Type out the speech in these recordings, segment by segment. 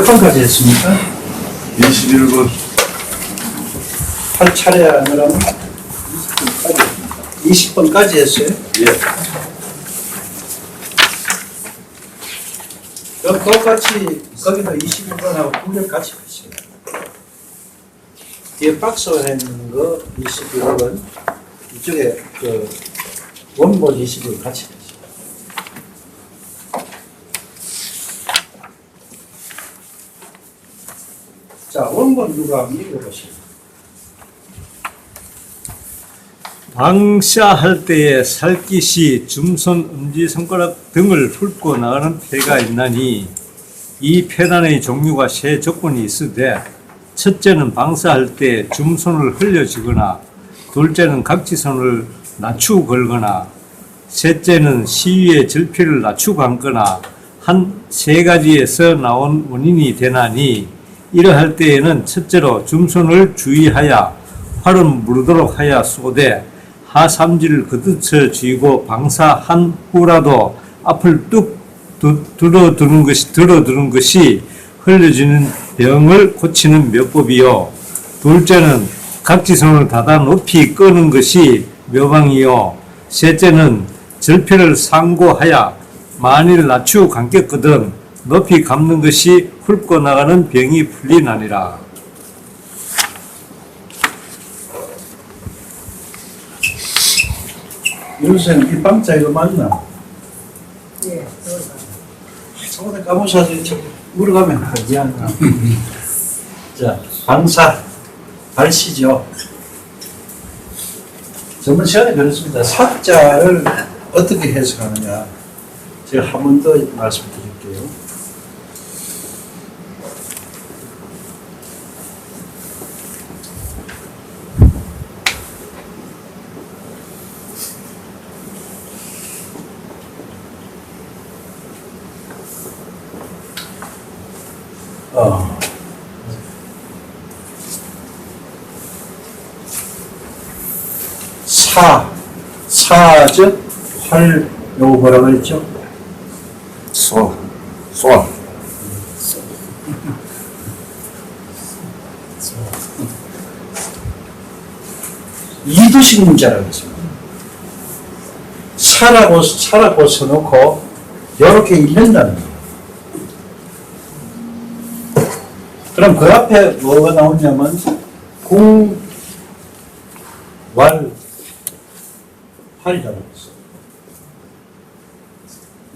몇 번까지 했습니까? 21번. 8차례 하느라고 20번까지 했어요? 예. 똑같이 거기도 21번하고 구별 같이 하시요. 뒤에 박스에 있는 거 21번, 이쪽에 그 원본 21번 같이 하시요. 자, 원본 누가 한번 읽어보시죠. 방샤할 때에 살깃이 줌손, 엄지손가락 등을 훑고 나가는 폐가 있나니 이 폐단의 종류가 세 조건이 있으되 첫째는 방사할 때 줌손을 흘려주거나 둘째는 각지손을 낮추고 걸거나 셋째는 시위의 절필을 낮추고 앉거나 한 세 가지에서 나온 원인이 되나니 이러할 때에는 첫째로 줌손을 주의하여 활은 무르도록 하여 쏘되 하삼지를 걷어쳐 쥐고 방사한 후라도 앞을 뚝 들어두는 것이 흘려지는 병을 고치는 묘법이요. 둘째는 각지손을 닫아 높이 끄는 것이 묘방이요. 셋째는 절편을 상고하여 만일 낮추고 감겼거든 높이 감는 것이 훑고 나가는 병이 풀리나니라. 윤선 이 방자 이거 맞나? 예, 저번에 까먹어서 물어가면 미안하. 자, 방사 발시죠. 저번 시간에 그랬습니다. 사자를 어떻게 해석하느냐. 제가 한 번 더 말씀드릴게요. 사즉 활 요거 뭐라 그랬죠? 소. 이두식 문자라고 했습니다. 사라고 써놓고 이렇게 읽는다는 거예요. 그럼 그 앞에 뭐가 나오냐면 활이라고 했어요.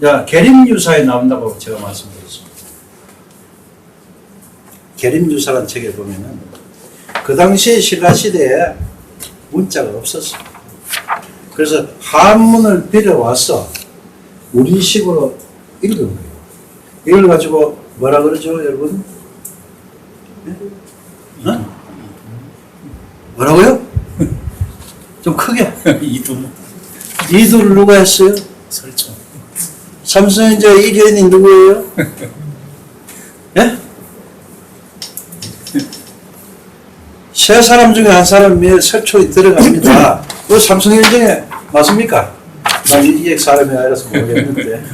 자, 계림유사에 나온다고 제가 말씀드렸습니다. 계림유사라는 책에 보면은 그 당시에 신라시대에 문자가 없었어요. 그래서 한문을 빌어와서 우리식으로 읽은 거예요. 이걸 가지고 뭐라 그러죠, 여러분? 어? 뭐라고요? 좀 크게. 이두를 누가 했어요? 설정. 삼성전자 1위원이 누구예요? 예? 세 사람 중에 한 사람이 설초에 들어갑니다. 그 삼성전자에 맞습니까? 난 이게 사람이 아니라서 모르겠는데.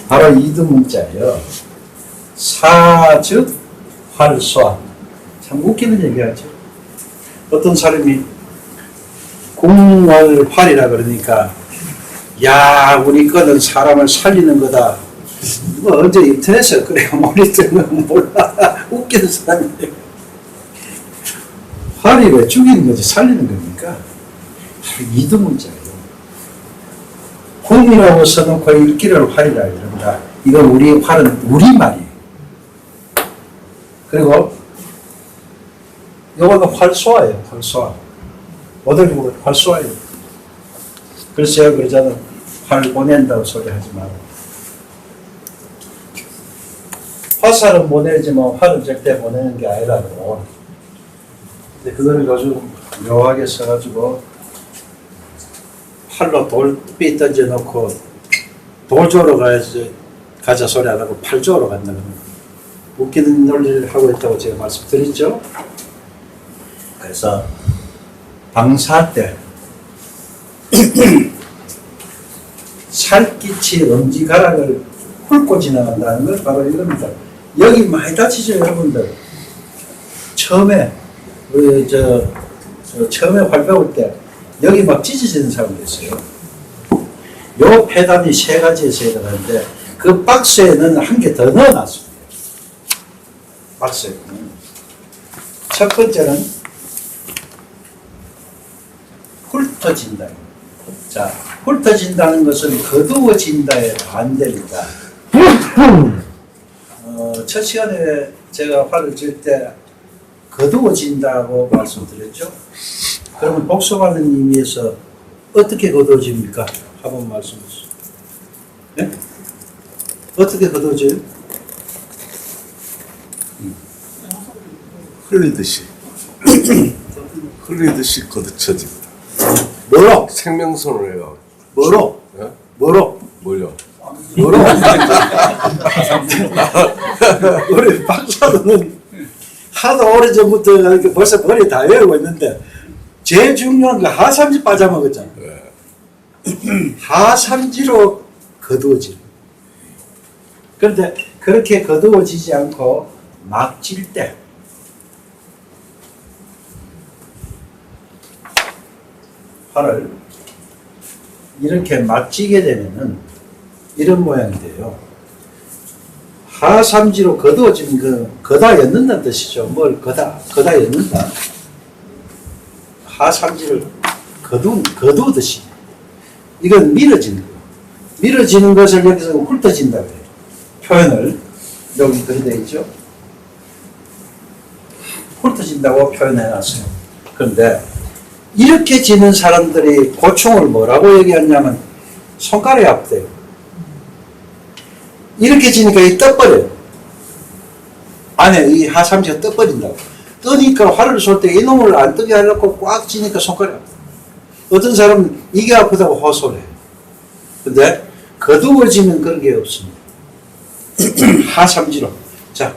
바로 이두 문자예요. 사즉 활소화. 참 웃기는 얘기하죠. 어떤 사람이 공활활이라 그러니까 야, 우리 거는 사람을 살리는 거다. 누가 언제 인터넷에 그래 모니터는 몰라. 웃기는 사람인데. 활이 왜 죽이는 거지 살리는 겁니까? 이두 문자예요. 공이라고 써놓고 읽기를 활이라 그런다. 이건 우리 활은 우리말이에요. 그리고 요거는 활소화예요. 활소화. 모델 보고 활소화예요. 그래서 제가 그러잖아. 활 보낸다고 소리 하지 마라. 화살은 보내지만 활은 절대 보내는 게 아니라고. 근데 그거를 요즘 묘하게 써가지고 팔로 돌비 던져놓고 돌 조러 가자 소리 안 하고 팔 조러 간다는 웃기는 논리를 하고 있다고 제가 말씀드렸죠. 그래서 방사 때 살깃이 엄지가락을 훑고 지나간다는 걸 바로 이겁니다. 여기 많이 다치죠, 여러분들. 처음에 우리 처음에 활 배울 때 여기 막 찢어지는 사람도 있어요. 요 폐단이 3가지에서 해당하는데 그 박스에는 한 개 더 넣어놨습니다. 박스에. 첫 번째는 훑어진다. 자, 훑어진다는 것은 거두어진다의 반대입니다. 첫 시간에 제가 화를 질 때 거두어진다고 말씀드렸죠. 그러면 복습하는 의미에서 어떻게 거두어집니까? 한번 말씀해 주세요. 네? 어떻게 거두어져요? 흘리듯이 흘리듯이 거듭쳐집니다. 뭐로? 생명선을 해요. 뭐로? 예? 뭐로? 뭘요? 뭐로? 우리 박사는 하도 오래전부터 이렇게 벌써 머리 다 외우고 있는데 제일 중요한 거 하삼지 빠져먹었잖아. 예. 하삼지로 거두어지. 그런데 그렇게 거두어지지 않고 막 찔 때 활을 이렇게 막 찌게 되면은 이런 모양이 돼요. 하삼지로 거두어지면 거다 였는다는 뜻이죠. 뭘 거다 였는다. 하삼지를 거두듯이. 이건 밀어지는 거예요. 밀어지는 것을 여기서 훑어진다고 해요. 표현을 여기 그리 되어 있죠. 훑어진다고 표현해놨어요. 그런데 이렇게 지는 사람들이 고충을 뭐라고 얘기하냐면 손가락이 아프대요. 이렇게 지니까 이 떠버려요. 안에 이 하삼지가 떠버린다고. 뜨니까 활을 쏠 때 이놈을 안 뜨게 하려고 꽉 쥐니까 손가락이 아프다. 어떤 사람은 이게 아프다고 호소를 해요. 근데 거두어지면 그런 게 없습니다. 하삼지로. 자,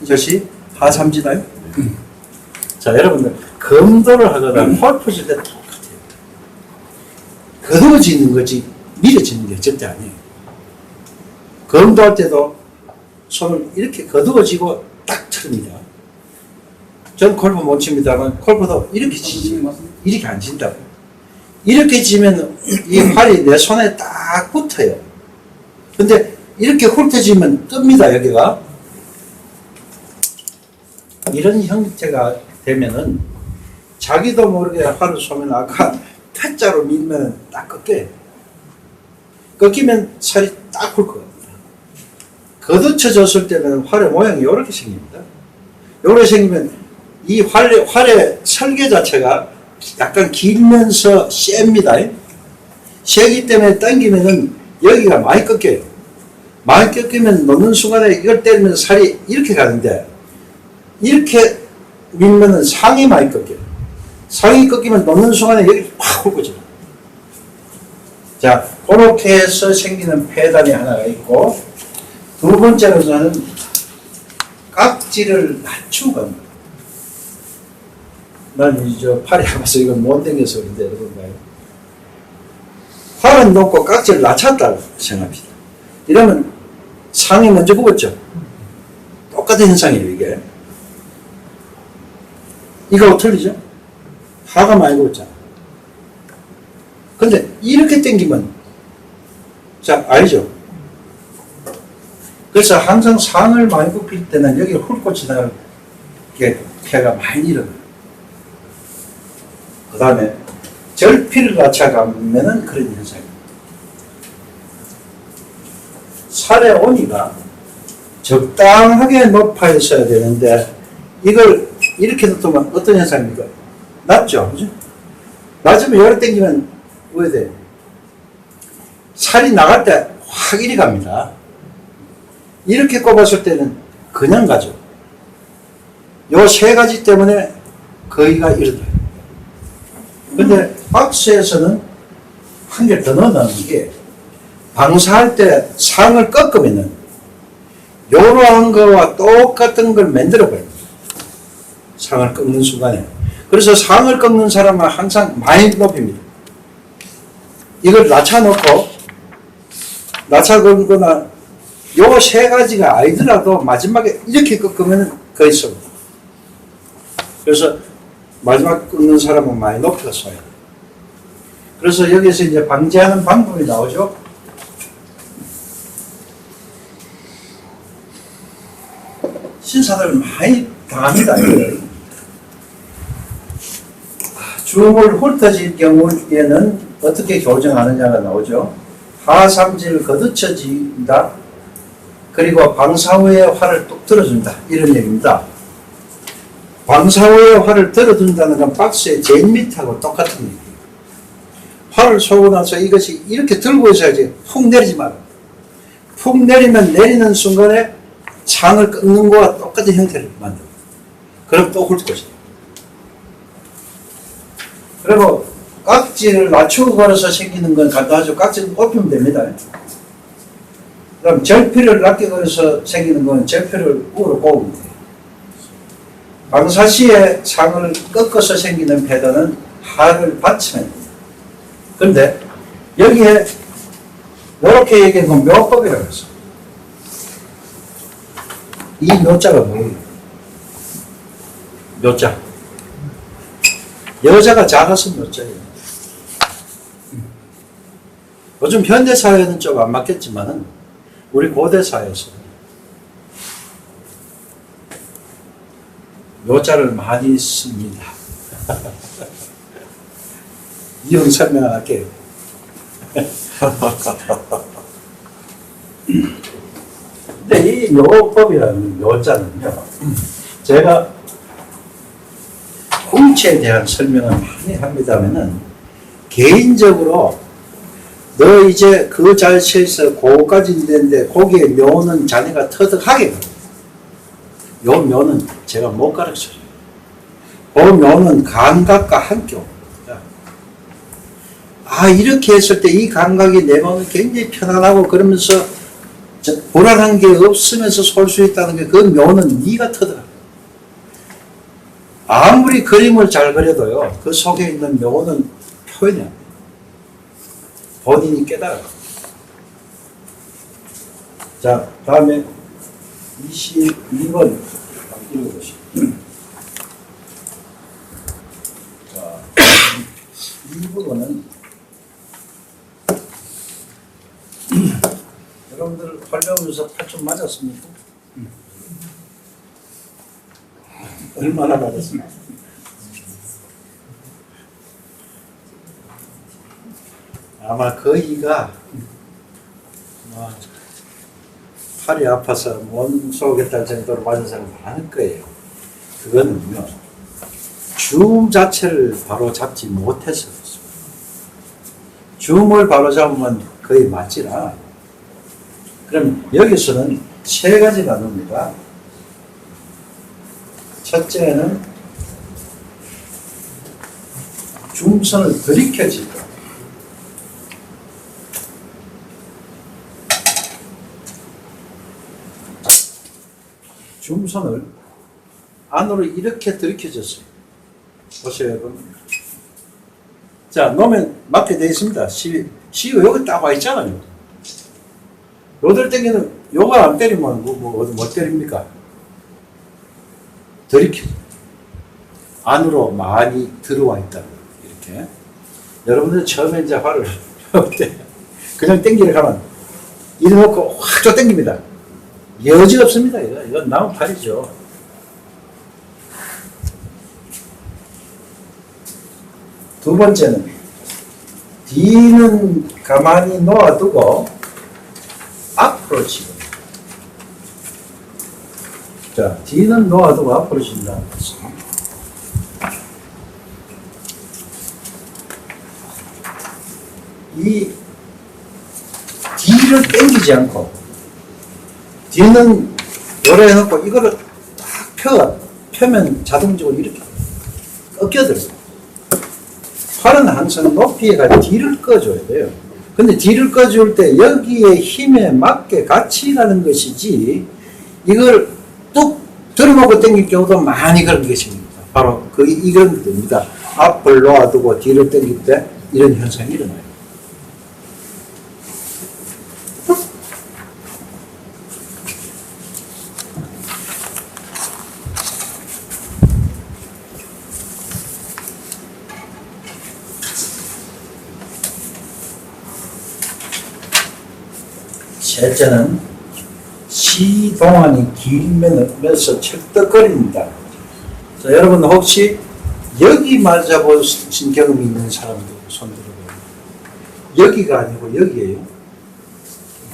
이것이 하삼지나요? 자, 여러분들 검도를 하거나 활 푸실 때 똑같아요. 거두어지는 거지 밀어지는 게 절대 아니에요. 검도할 때도 손을 이렇게 거두어지고 딱 칩니다. 전 골프 못 칩니다만 골프도 이렇게 치지 이렇게 안 친다고. 이렇게 치면 이 활이 내 손에 딱 붙어요. 근데 이렇게 훑어지면 뜹니다. 여기가. 이런 형태가 되면은 자기도 모르게 활을 쏘면 아까 타자로 밀면 딱 꺾여요. 꺾이면 살이 딱 굵 것 같아요. 거두쳐졌을 때는 활의 모양이 이렇게 생깁니다. 이렇게 생기면 이 활의 설계 자체가 약간 길면서 셉니다. 세기 때문에 당기면은 여기가 많이 꺾여요. 많이 꺾이면 놓는 순간에 이걸 때리면 살이 이렇게 가는데 이렇게 밀면은 상이 많이 꺾여요. 상이 꺾이면 놓는 순간에 여기 확 굵어져요. 자, 그렇게 해서 생기는 폐단이 하나가 있고 두 번째로는 깍지를 낮추고 합니다. 난 이제 팔이 아파서 이건 못 당겨서 그런데 여러분 봐요. 팔은 높고 깍지를 낮췄다고 생각합니다. 이러면 상이 먼저 굽었죠. 똑같은 현상이에요, 이게. 이거하고 틀리죠? 하가 많이 굽었잖아. 근데 이렇게 당기면, 자, 알죠? 그래서 항상 상을 많이 굽힐 때는 여기 훑고 지나갈 게 폐가 많이 일어나요. 그 다음에 절필을 낮춰가면은 그런 현상입니다. 살의 온이가 적당하게 높아 있어야 되는데 이걸 이렇게 놔두면 어떤 현상입니까? 낮죠? 그죠? 낮으면 열을 당기면 왜 돼? 살이 나갈 때 확 이리 갑니다. 이렇게 꼽았을 때는 그냥 가죠. 요 세 가지 때문에 거의가 이렇다. 근데 박스에서는 한 개 더 넣어놓는 게 방사할 때 상을 꺾으면은 요러한 거와 똑같은 걸 만들어버립니다. 상을 꺾는 순간에. 그래서 상을 꺾는 사람은 항상 많이 높입니다. 이걸 낮춰놓고 낮춰 걷거나 요 세 가지가 아니더라도 마지막에 이렇게 꺾으면 거의 씁니다. 그래서 마지막 꺾는 사람은 많이 높이가 쏴요. 그래서 여기서 이제 방지하는 방법이 나오죠. 신사들 많이 당합니다. 이걸. 주먹을 훑어질 경우에는 어떻게 교정하느냐가 나오죠. 하삼지를 거듭쳐진다. 그리고 방사 후에 활을 뚝 들어준다. 이런 얘기입니다. 방사 후에 활을 들어준다는 건 박스의 제일 밑하고 똑같은 얘기예요. 활을 쏘고 나서 이것이 이렇게 들고 있어야지 푹 내리지 마라. 푹 내리면 내리는 순간에 창을 끊는 거와 똑같은 형태를 만들어. 그럼 또 훑 것이에요. 그리고 깍지를 낮추고 걸어서 생기는 건 간단하죠. 깍지를 높이면 됩니다. 그럼 절필을 낮게 걸어서 생기는 건 절필을 우로 꼽으면 돼요. 방사 시에 상을 꺾어서 생기는 패턴은 하를 받치면 됩니다. 그런데 여기에 이렇게 얘기한 건 묘법이라고 했어. 이 묘자가 뭐예요? 묘자. 여자가 작아서 묘자예요. 요즘 현대사회는 좀 안 맞겠지만은 우리 고대사회에서 묘자를 많이 씁니다. 이용 설명할게요. 근데 이 묘법이라는 묘자는요, 제가 홍치에 대한 설명을 많이 합니다면은 개인적으로 너 이제 그 자체에서 고까지 있는데 거기에 묘는 자네가 터득하게 요 묘는 제가 못 가르쳐요. 그 묘는 감각과 함께 옵니다. 아, 이렇게 했을 때 이 감각이 내 마음이 굉장히 편안하고 그러면서 불안한 게 없으면서 쏠 수 있다는 게 그 묘는 네가 터득하. 아무리 그림을 잘 그려도요, 그 속에 있는 묘는 표현이 안 돼요. 본인이 깨달아. 자, 다음에 22번 읽어보시죠. 자, 이 부분은 여러분들 활려오면서 팔 좀 맞았습니까? 얼마나 맞았습니까? 아마 거의가 팔이 아파서 못 쏘겠다는 정도로 맞은 사람 많을 거예요. 그거는요, 줌 자체를 바로 잡지 못해서 그렇습니다. 줌을 바로 잡으면 거의 맞질 않아요. 그럼 여기서는 세 가지 나눕니다. 첫째는 줌선을 들이켜질 것. 줌선을 안으로 이렇게 들이켜졌어요. 보세요, 여러분. 자, 놓으면 맞게 되어 있습니다. 시가 여기 딱 와 있잖아요. 요들 땡기는, 요가 안 때리면 뭐 때립니까? 들이켜져. 안으로 많이 들어와 있다. 이렇게. 여러분들 처음에 이제 활을 할 때 그냥 땡기를 가면 이래 놓고 확 저 땡깁니다. 여지 없습니다. 이건 나무팔이죠. 두 번째는 뒤는 가만히 놓아두고 앞으로 치고. 자, 뒤는 놓아두고 앞으로 친다. 이 뒤를 당기지 않고 뒤는 요래 해놓고 이거를 딱 펴면 자동적으로 이렇게 꺾여들어요. 팔은 항상 높이에 가 뒤를 꺼줘야 돼요. 근데 뒤를 꺼줄 때 여기에 힘에 맞게 같이 가는 것이지 이걸 뚝 들어놓고 당길 경우도 많이 그런 것입니다. 바로 이런 겁니다. 앞을 놓아두고 뒤를 당길 때 이런 현상이 일어나요. 셋째는 시동안이 길면서 척떡거립니다. 자, 여러분 혹시 여기 맞아보신 경험이 있는 사람들 손 들어봐요. 여기가 아니고 여기에요.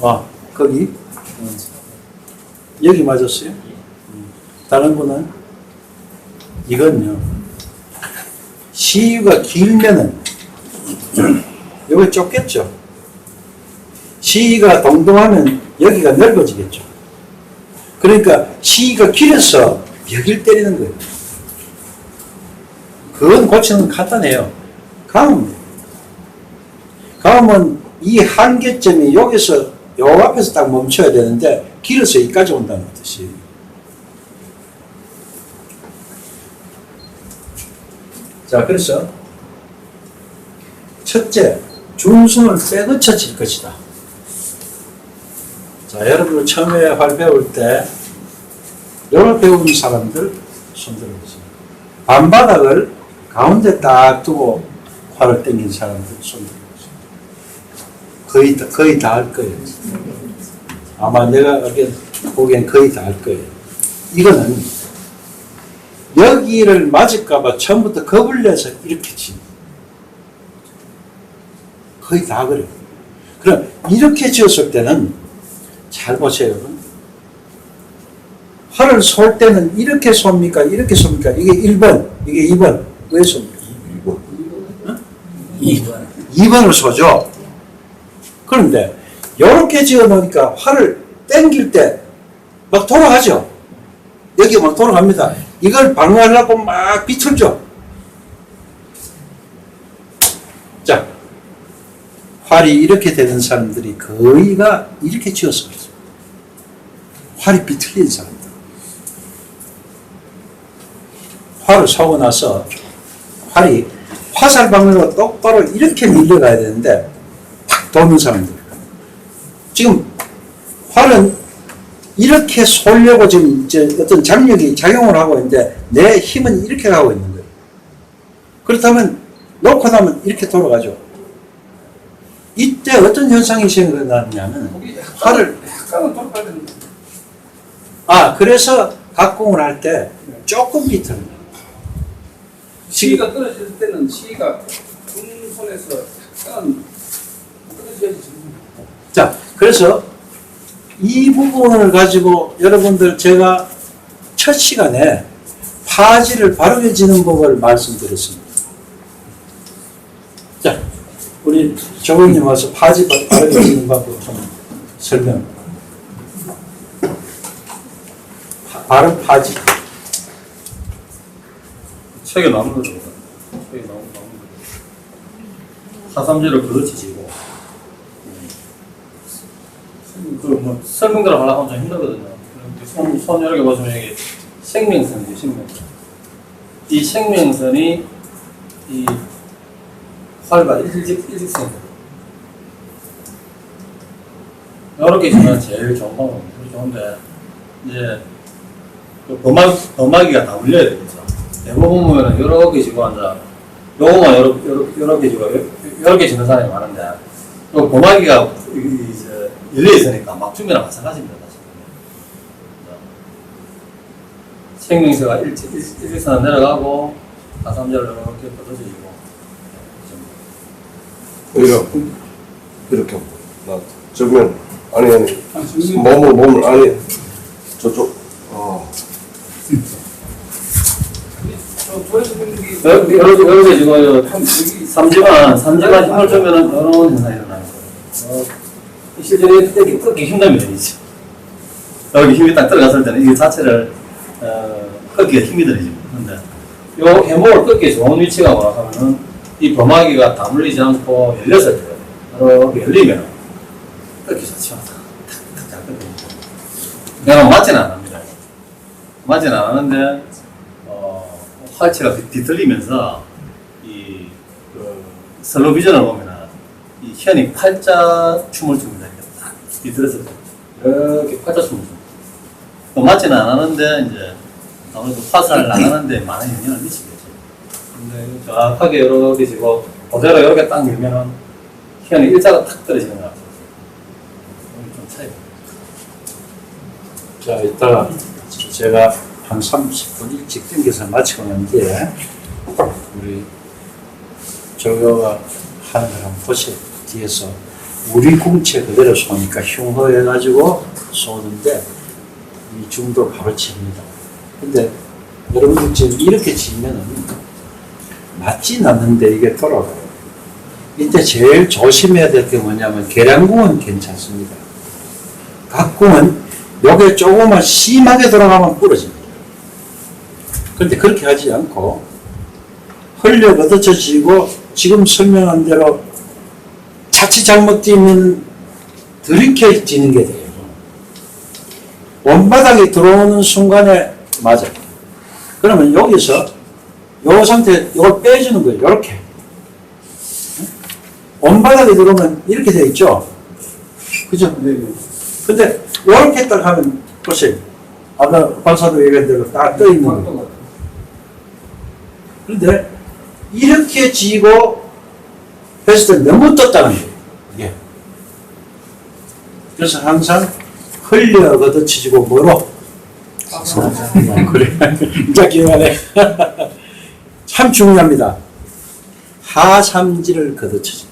아, 거기? 여기 맞았어요? 다른 분은? 이건요. 시유가 길면은 여기 좁겠죠. 시위가 동동하면 여기가 넓어지겠죠. 그러니까 시위가 길어서 여길 때리는 거예요. 그건 고치는 건 간단해요. 감으면 감으면 이 한계점이 여기서 요 앞에서 딱 멈춰야 되는데 길어서 여기까지 온다는 뜻이. 자, 그래서 첫째, 중심을 빼놓쳐 질 것이다. 자, 여러분 처음에 활 배울 때 요걸 배운 사람들 손 들어보세요. 반바닥을 가운데 딱 두고 활을 당긴 사람들 손 들어보세요. 거의 다 할 거예요. 아마 내가 보기엔 거의 다 할 거예요. 이거는 여기를 맞을까봐 처음부터 겁을 내서 이렇게 치. 거의 다 그래요. 그럼 이렇게 지었을 때는 잘 보세요, 여러분. 활을 쏠 때는 이렇게 쏩니까? 이렇게 쏩니까? 이게 1번, 이게 2번. 왜 쏩니까? 2번. 2번. 2번을 쏘죠. 그런데 이렇게 지어 놓으니까 활을 당길 때 막 돌아가죠. 여기 막 돌아갑니다. 이걸 방어하려고 막 비틀죠. 자, 활이 이렇게 되는 사람들이 거의가 이렇게 지어서 그렇죠. 활이 비틀린 사람들. 활을 쏘고 나서 활이 화살 방향으로 똑바로 이렇게 밀려가야 되는데 탁 도는 사람들. 지금 활은 이렇게 쏘려고 지금 이제 어떤 장력이 작용을 하고 있는데 내 힘은 이렇게 가고 있는 거예요. 그렇다면 놓고 나면 이렇게 돌아가죠. 이때 어떤 현상이 생겨나냐면 활을 약간은 돌아가야 되는데. 그래서 각공을 할 때 조금 비틀어요. 시위가 떨어질 때는 시위가 중손에서 약간 떨어져야지. 자, 그래서 이 부분을 가지고 여러분들 제가 첫 시간에 파지를 바르게 지는 법을 말씀드렸습니다. 자, 우리 조국님 와서 파지 바르게 지는 방법 좀 설명. 바른 파지. 책에 나오는 거죠. 책에 나오는 거. 사삼지를 그렇지 지고. 뭐 설명대로 하려고 하면 좀 힘들거든요. 손 이렇게 보시면 이게 생명선이죠, 생명선. 이 생명선이 이 활과 일직선. 이렇게 지면 제일 좋은 방법입니다. 좋은데 이제 그 범하기가 다 울려야 되겠죠. 대부분 보면은 이렇게 지고 앉아. 요거만 이렇게 지고 이렇게 지는 사람이 많은데 요 범하기가 이제 열려 있으니까 막중이랑 마찬가지입니다. 생명세가 일직선으로 내려가고 가삼절로 이렇게 뻗어지고 이렇게 나 정면 아니 몸을 아니 저쪽 이렇게 지금 삼지만 힘을 주면은 이런 현상이 일어나는 거예요. 실제로 꺾기 힘듭니다. 이제 여기 힘이 딱 들어갔을 때는 이 자체를 꺾기가 힘이 들어지죠. 근데 요 해목을 꺾기 좋은 위치가 뭐라 하면은 이 범하기가 다물리지 않고 열렸을 때 이렇게 열리면 꺾기 좋죠. 탁탁 잘 꺾입니다. 그냥 맞지는 않습니다. 맞지는 않았는데 활체가 뒤틀리면서 이 슬로우 비전을 보면은 이 현이 팔자 춤을 춥니다. 딱 뒤틀었을 때 이렇게 팔자 춤을 춥니다. 맞지는 않았는데 이제 아무래도 화살을 나가는데 많은 영향을 미치겠죠. 근데 정확하게 이렇게 지고 그대로 이렇게 딱 밀면은 현이 일자가 탁 떨어지는 것 같아요. 좀 차이가. 자, 이따가 제가 한 30분 일찍 땡겨서 마치고 난 뒤에 우리 조교가 하는 걸 한번 보세요. 뒤에서 우리 궁체 그대로 쏘니까 흉허해가지고 쏘는데 이 중도 바로 칩니다. 근데 여러분들 지금 이렇게 치면은 맞진 않는데 이게 돌아가요. 이때 제일 조심해야 될 게 뭐냐면 계량궁은 괜찮습니다. 각궁은 요게 조금만 심하게 돌아가면 부러집니다. 그런데 그렇게 하지 않고 흘려 걷어쳐지고 지금 설명한 대로 자칫 잘못 뛰면 들이켜지는 게 돼요. 원바닥에 들어오는 순간에 맞아요. 그러면 여기서 요 상태 이걸 빼주는 거예요. 이렇게. 원바닥에 들어오면 이렇게 돼 있죠. 그죠? 근데 이렇게 딱 하면 보세요. 아까 박사도 얘기한 대로 딱 떠 있는 거예요. 그런데 이렇게 지고 했을 때 너무 떴다는 거예요. 이게. 그래서 항상 흘려 걷어치지고 뭐로? 그래. 진짜 기억나네. 참 중요합니다. 하삼지를 걷어치지.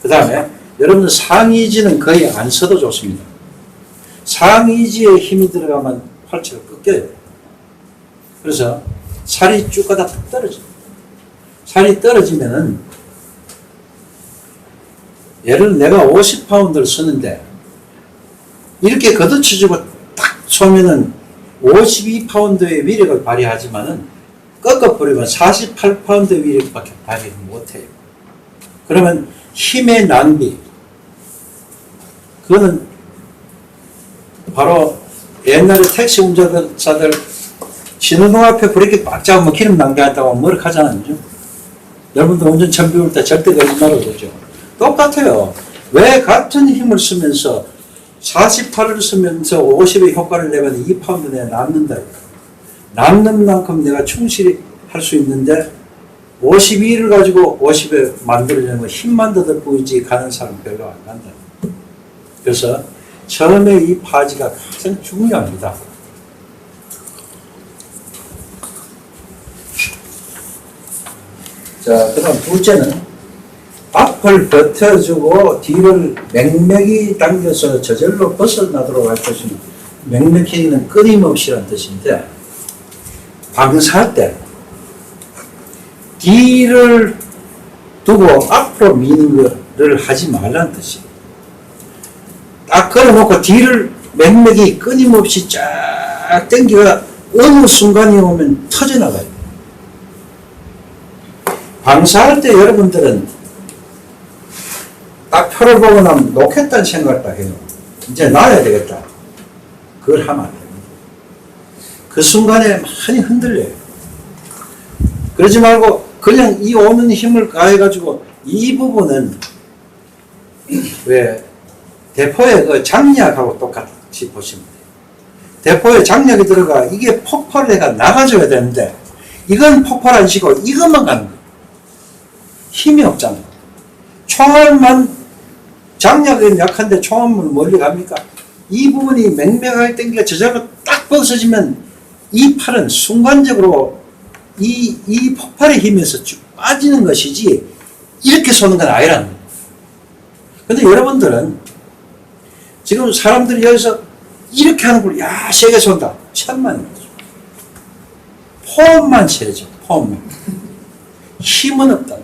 그 다음에 여러분들 상이지는 거의 안 써도 좋습니다. 상이지에 힘이 들어가면 팔찌가 꺾여요. 그래서 살이 쭉 가다 툭 떨어져요. 살이 떨어지면은 예를 내가 50파운드를 쓰는데 이렇게 걷어치지고 딱 쏘면은 52파운드의 위력을 발휘하지만은 꺾어버리면 48파운드의 위력밖에 발휘 못해요. 그러면 힘의 낭비. 그거는 바로 옛날에 택시 운전자들 신호등 앞에 브레이크 꽉 잡으면 기름 낭비한다고 뭐라 하잖아요. 여러분도 운전 처음 배울 때 절대 그러지 말아야 되죠. 똑같아요. 왜 같은 힘을 쓰면서 48을 쓰면서 50의 효과를 내면 2파운드 내가 남는다. 남는 만큼 내가 충실히 할 수 있는데 52를 가지고 50에 만들려면 힘만 더 보이지 가는 사람 별로 안 간다. 그래서 처음에 이 파지가 가장 중요합니다. 자, 그 다음 둘째는 앞을 버텨주고 뒤를 맹맥이 당겨서 저절로 벗어나도록 할 것이니 맹맥히는 끊임없이란 뜻인데 방사할 때 뒤를 두고 앞으로 미는 것을 하지 말라는 뜻이에요. 딱 걸어놓고 뒤를 맥맥이 끊임없이 쫙 당기가 어느 순간이 오면 터져나가요. 방사할 때 여러분들은 딱 표를 보고 나면 놓겠다는 생각을 딱 해요. 이제 놔야 되겠다. 그걸 하면 안 됩니다. 그 순간에 많이 흔들려요. 그러지 말고 그냥 이 오는 힘을 가해가지고 이 부분은 왜 대포의 그 장약하고 똑같이 보시면 돼요. 대포에 장약이 들어가 이게 폭발을 해가 나가줘야 되는데 이건 폭발 안 시고 이것만 가는 거예요. 힘이 없잖아요. 총알만 장약은 약한데 총알은 멀리 갑니까? 이 부분이 맹맹하게 당기가 저절로 딱 벗어지면 이 팔은 순간적으로 이 폭발의 힘에서 쭉 빠지는 것이지 이렇게 쏘는 건 아니라는 거예요. 근데 여러분들은 지금 사람들이 여기서 이렇게 하는 걸 야 세게 쏜다. 천만이죠. 폼만 세죠. 폼만. 힘은 없다.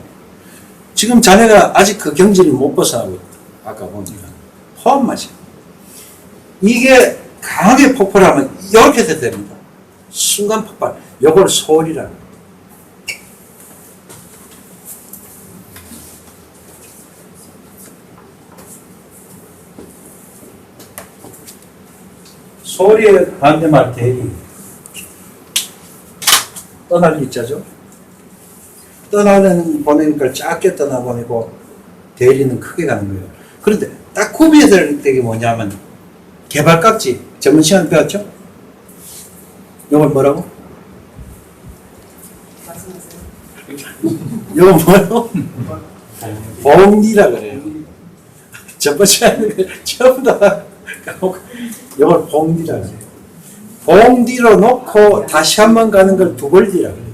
지금 자네가 아직 그 경지를 못 벗어나고 있다. 아까 보니까 폼만 세. 이게 강하게 폭발하면 이렇게 됩니다. 순간 폭발. 요걸 소리라는 거예요. 소리의 반대말 대리. 떠날 일자죠. 떠나는 보내니까 작게 떠나보내고 대리는 크게 가는 거예요. 그런데 딱 구비해야 될 게 뭐냐면 개발깍지. 전문 시간 배웠죠? 이건 뭐라고? 이건 뭐라고? 봉리라 그래요. 전문 시간에 전부 다 이걸 봉디라고 해요. 봉디로 놓고 다시 한 번 가는 걸 두벌디라고 해요.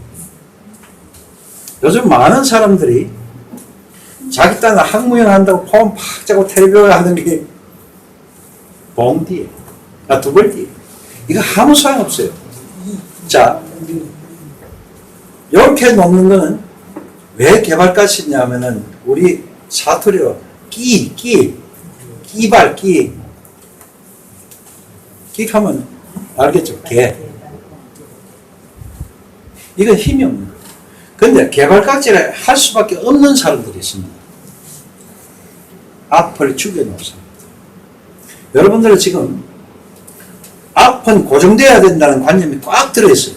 요즘 많은 사람들이 자기 딸은 학무형 한다고 폼 팍 짜고 텔레비전 하는 게 봉디예요. 두벌디. 이거 아무 소용없어요. 자, 이렇게 놓는 거는 왜 개발가시냐면은 우리 사투리로 끼발. 끼하면 알겠죠? 개. 이건 힘이 없는 거예요. 근데 개발각지를 할 수밖에 없는 사람들이 있습니다. 앞을 죽여놓은 사람들. 여러분들은 지금 앞은 고정돼야 된다는 관념이 꽉 들어있어요.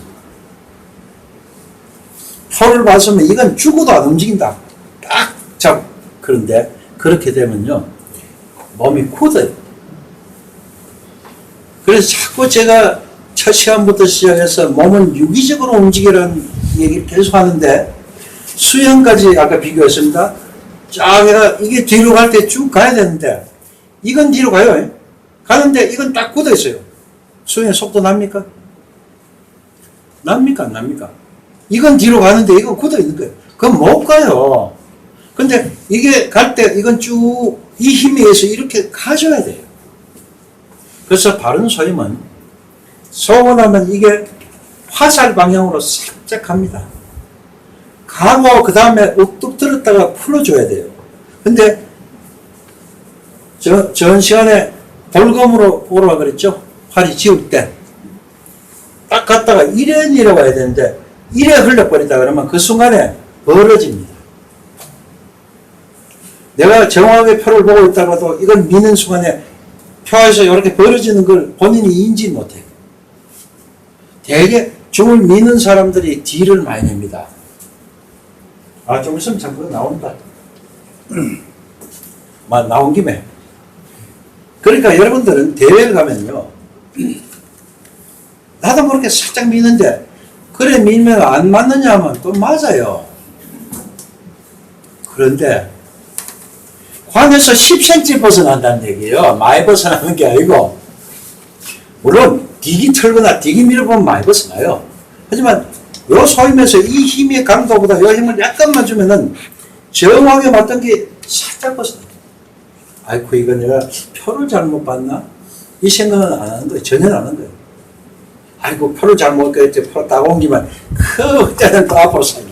표를 봤으면 이건 죽어도 안 움직인다. 딱 잡. 그런데 그렇게 되면요, 몸이 굳어요. 그래서 자꾸 제가 첫 시간부터 시작해서 몸은 유기적으로 움직이라는 얘기를 계속 하는데, 수영까지 아까 비교했습니다. 쫙 해가 이게 뒤로 갈 때 쭉 가야 되는데, 이건 뒤로 가요. 가는데 이건 딱 굳어 있어요. 수영의 속도 납니까? 납니까? 안 납니까? 이건 뒤로 가는데 이건 굳어 있는 거예요. 그럼 못 가요. 근데 이게 갈 때 이건 쭉 이 힘에 의해서 이렇게 가져야 돼요. 그래서 바른 소임은 쏘고 나면 이게 화살 방향으로 살짝 갑니다. 가고 그 다음에 욱뚝 들었다가 풀어줘야 돼요. 근데 전 시간에 돌검으로 오라 그랬죠? 활이 지울 때. 딱 갔다가 이래 내려가야 되는데 이래 흘려버린다 그러면 그 순간에 벌어집니다. 내가 정확하게 표를 보고 있다가도 이걸 미는 순간에 표에서 이렇게 벌어지는 걸 본인이 인지 못해요. 되게 중을 미는 사람들이 딜을 많이 냅니다. 좀 있으면 참 그거 나온다. 나온 김에. 그러니까 여러분들은 대회를 가면요, 나도 모르게 살짝 미는데 그래 밀면 안 맞느냐 하면 또 맞아요. 그런데 관에서 10cm 벗어난다는 얘기예요. 많이 벗어나는 게 아니고, 물론 디기 털거나 디기 밀어보면 많이 벗어나요. 하지만 요 소임에서 이 힘의 강도보다 요 힘을 약간만 주면은 정확하게 맞던 게 살짝 벗어나요. 아이고, 이거 내가 표를 잘못 봤나? 이 생각은 안 하는 거예요. 전혀 안 하는 거예요. 아이고, 표를 잘못 봤겠지. 표 딱 옮기면 그때는 또 앞으로 살려.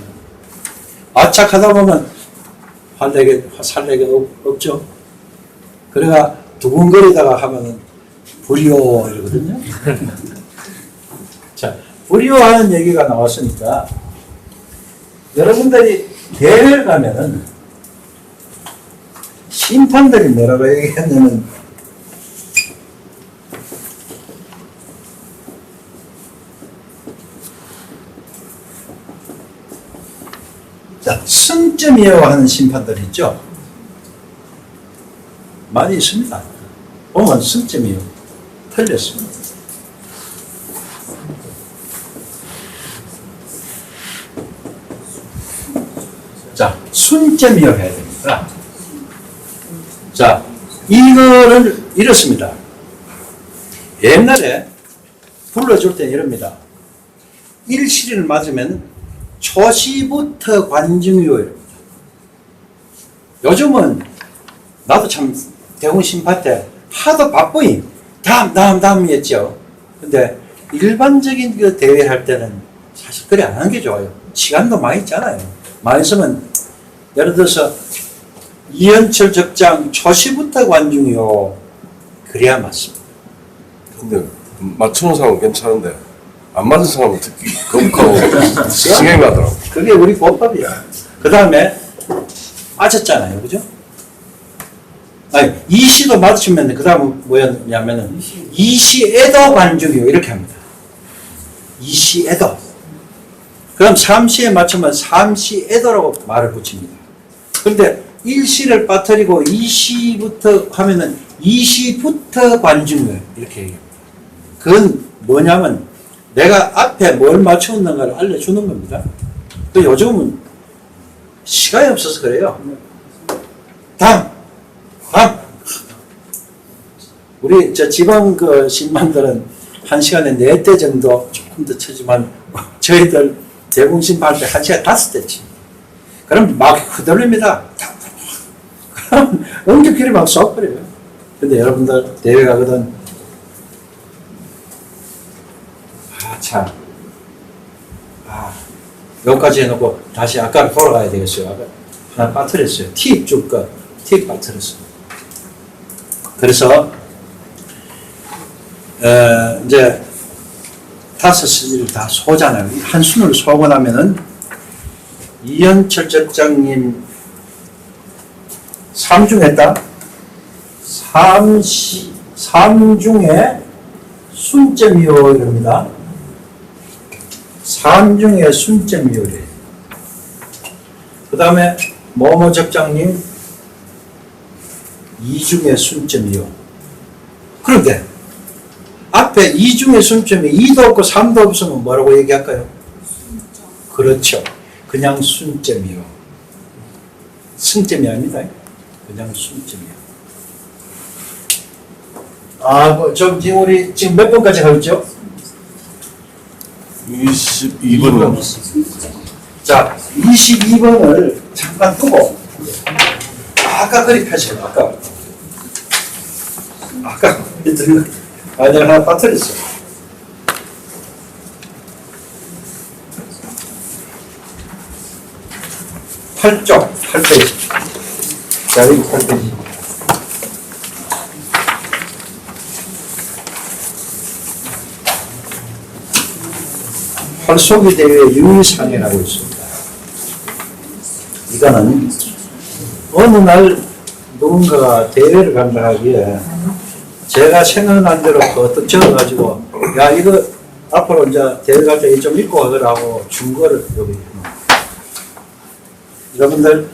아착하다 보면 살래게 없죠. 그래가 두근거리다가 하면은 불이요 이러거든요. 자, 불이요 하는 얘기가 나왔으니까 여러분들이 대회를 가면은 심판들이 뭐라고 얘기했냐면, 자, 승점이요 하는 심판들 있죠? 많이 있습니다. 보면 승점이요. 틀렸습니다. 자, 순점이요 해야 됩니다. 자, 이거를 이렇습니다. 옛날에 불러줄 때 이럽니다. 1시리를 맞으면 초시부터 관중이요. 요즘은 나도 참 대웅 심판 때 하도 바쁘임. 다음이었죠. 근데 일반적인 그 대회 할 때는 사실 그래 안 하는 게 좋아요. 시간도 많이 있잖아요. 많이 있으면 예를 들어서 이현철 적장 초시부터 관중이요. 그래야 맞습니다. 근데 맞추는 사람은 괜찮은데 안 맞은 사람은 특히 거북하고 승행하더라고. 그게 우리 법법이야. 그 다음에 맞았잖아요. 그죠? 아니, 이시도 맞추면 그 다음은 뭐였냐면은 이시에도 관중이요. 이렇게 합니다. 이시에도. 그럼 3시에 맞추면 3시에도라고 말을 붙입니다. 그런데 1시를 빠뜨리고 2시부터 하면은 2시부터 관중이요. 이렇게 얘기합니다. 그건 뭐냐면 내가 앞에 뭘 맞추었는가를 알려주는 겁니다. 또 요즘은 시간이 없어서 그래요. 다음. 우리 저 지방 그 신만들은 1시간에 4대 정도 조금 더 치지만 저희들 대공신 할 때 1시간에 5대 치. 그럼 막 흔들립니다. 그럼 응급기를 막 쏘버려요. 근데 여러분들 대회 가거든. 참. 여기까지 해놓고 다시 아까로 돌아가야 되겠어요. 아까 하나 빠뜨렸어요. 팁 줄 거. 팁 빠뜨렸어요. 그래서 이제 5시를 다 소잖아요. 한 순을 소고 나면은 이현철 적장님 3중했다. 3중에 순점이요 이럽니다. 3중에 순점이요래. 그 다음에 모모 적장님 2중에 순점이요. 그런데 앞에 2중에 순점이 2도 없고 3도 없으면 뭐라고 얘기할까요? 그렇죠. 그냥 순점이요. 승점이 아닙니다. 그냥 순점이요. 지금 우리 지금 몇 번까지 가고 있죠? 22번은 자, 22번을 잠깐 두고 아까 그리 펴세요. 아까 내가 하나 빠뜨렸어. 팔 8페이지. 자, 여기 8페이지. 활쏘기 대회 유의사항이라고 있습니다. 이거는 어느 날 누군가가 대회를 간다 하기에 제가 생각난 대로 어떤 적어가지고 야 이거 앞으로 이제 대회 갈 때 좀 입고 가더라고 준 거를 여기 여러분들